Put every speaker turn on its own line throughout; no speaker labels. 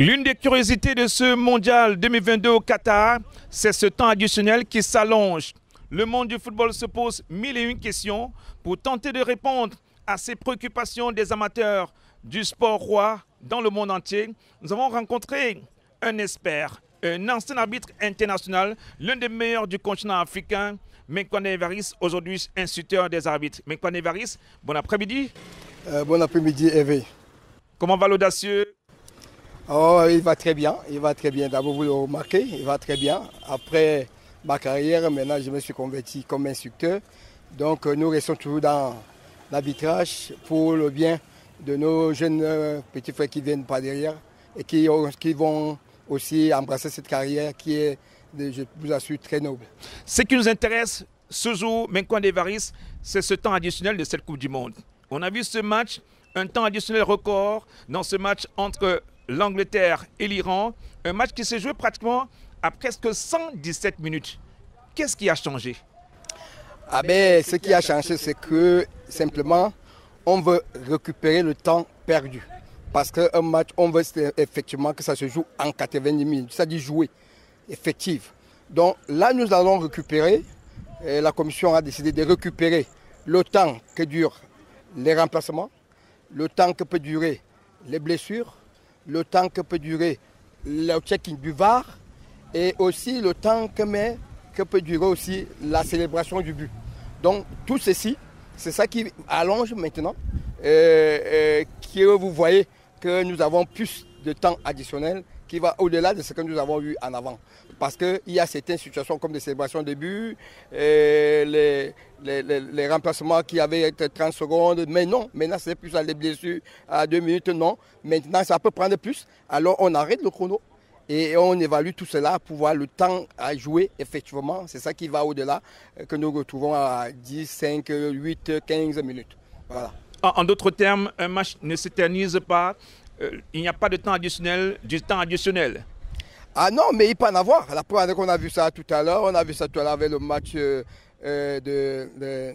L'une des curiosités de ce mondial 2022 au Qatar, c'est ce temps additionnel qui s'allonge. Le monde du football se pose mille et une questions pour tenter de répondre à ces préoccupations des amateurs du sport roi dans le monde entier. Nous avons rencontré un expert, un ancien arbitre international, l'un des meilleurs du continent africain, Menkwane Evariste, aujourd'hui instructeur des arbitres. Menkwane Evariste, bon après-midi.
Bon après-midi, Hervé.
Comment va l'audacieux?
Oh, il va très bien, D'abord, vous le remarquez, il va très bien. Après ma carrière, maintenant, je me suis converti comme instructeur. Donc, nous restons toujours dans l'arbitrage pour le bien de nos jeunes petits frères qui viennent par derrière et qui vont aussi embrasser cette carrière qui est, je vous assure, très noble.
Ce qui nous intéresse ce jour, Menkwane Evariste, c'est ce temps additionnel de cette Coupe du Monde. On a vu ce match, un temps additionnel record dans ce match entre l'Angleterre et l'Iran. Un match qui s'est joué pratiquement à presque 117 minutes. Qu'est-ce qui a changé?
Ce qui a changé, c'est que simplement, on veut récupérer le temps perdu. Parce qu'un match, on veut effectivement que ça se joue en 90 minutes, c'est-à-dire jouer, effective. Donc là, nous allons récupérer, la commission a décidé de récupérer le temps que durent les remplacements, le temps que peut durer les blessures, le temps que peut durer le check-in du VAR et aussi le temps que peut durer aussi la célébration du but. Donc tout ceci, c'est ça qui allonge maintenant, vous voyez que nous avons plus de temps additionnel qui va au-delà de ce que nous avons eu en avant. Parce qu'il y a certaines situations comme des célébrations de but, les remplacements qui avaient été 30 secondes, mais non, maintenant c'est plus à les blessures à 2 minutes, non. Maintenant ça peut prendre plus, alors on arrête le chrono et on évalue tout cela pour voir le temps à jouer effectivement. C'est ça qui va au-delà, que nous retrouvons à 10, 5, 8, 15 minutes. Voilà.
En d'autres termes, un match ne s'éternise pas. Il n'y a pas de temps additionnel, du temps additionnel.
Ah non, mais il peut en avoir. La première fois qu'on a vu ça tout à l'heure, on a vu ça tout à l'heure avec le match de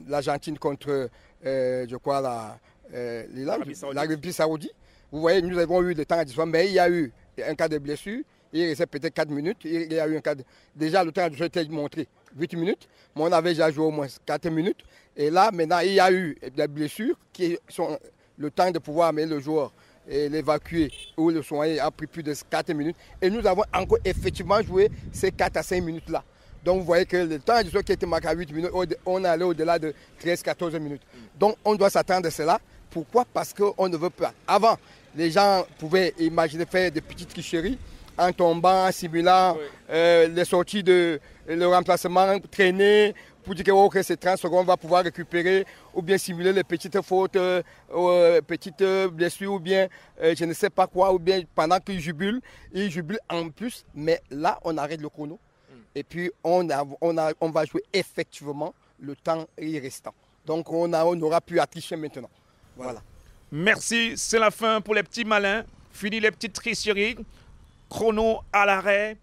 l'Argentine contre, je crois, l'Arabie Saoudite. Vous voyez, nous avons eu des temps additionnels, mais il y a eu un cas de blessure. Il restait peut-être 4 minutes. Il y a eu un cas déjà, le temps additionnel était montré 8 minutes, mais on avait déjà joué au moins 4 minutes. Et là, maintenant, il y a eu des blessures qui sont le temps de pouvoir amener le joueur et l'évacuer ou le soigner a pris plus de 4 minutes. Et nous avons encore effectivement joué ces 4 à 5 minutes-là. Donc vous voyez que le temps additionnel qui était marqué à 8 minutes, on est allé au-delà de 13-14 minutes. Donc on doit s'attendre à cela. Pourquoi? Parce qu'on ne veut pas. Avant, les gens pouvaient imaginer faire des petites tricheries en tombant, en simulant les sorties le remplacement, traîner, pour dire que ces 30 secondes, on va pouvoir récupérer ou bien simuler les petites fautes, petites blessures ou bien je ne sais pas quoi, ou bien pendant qu'ils jubilent, ils jubilent en plus. Mais là, on arrête le chrono et puis on va jouer effectivement le temps restant. Donc on aura pu tricher maintenant. Voilà.
Merci, c'est la fin pour les petits malins. Fini les petites tricheries. Chrono à l'arrêt.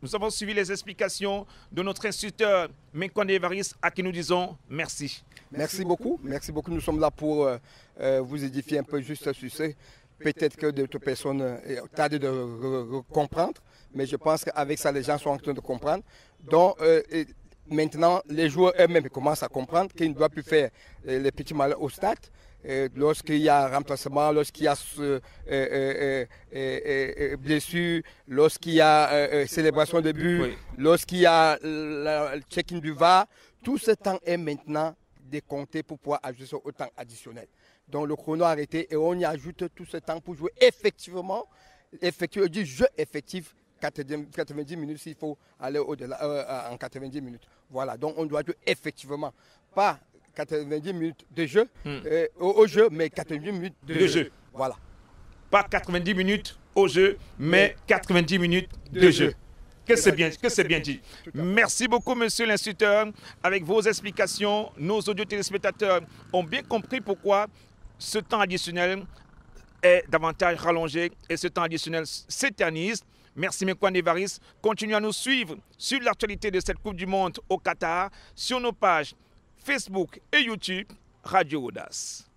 Nous avons suivi les explications de notre instructeur Menkwane Evariste à qui nous disons merci.
Merci beaucoup. Merci beaucoup. Nous sommes là pour vous édifier un peu juste sur ce. Peut-être que d'autres personnes tardent de comprendre, mais je pense qu'avec ça, les gens sont en train de comprendre. Donc, maintenant, les joueurs eux-mêmes commencent à comprendre qu'ils ne doivent plus faire les petits malins au stade. Lorsqu'il y a remplacement, lorsqu'il y a blessure, lorsqu'il y a célébration de but, lorsqu'il y a le check-in du VAR, tout ce temps est maintenant décompté pour pouvoir ajouter au temps additionnel. Donc le chrono a arrêté et on y ajoute tout ce temps pour jouer effectivement du jeu effectif. 90 minutes s'il faut aller au-delà en 90 minutes. Voilà, donc on doit jouer effectivement, pas 90 minutes de jeu au jeu, mais 90 minutes de jeu. Voilà.
Pas 90 minutes au jeu, mais 90 minutes de jeu. Que c'est bien dit. Merci beaucoup, monsieur l'instructeur. Avec vos explications, nos audio téléspectateurs ont bien compris pourquoi ce temps additionnel est davantage rallongé et ce temps additionnel s'éternise. Merci Menkwane Evariste. Continuez à nous suivre sur l'actualité de cette Coupe du Monde au Qatar, sur nos pages Facebook et YouTube, Radio Audace.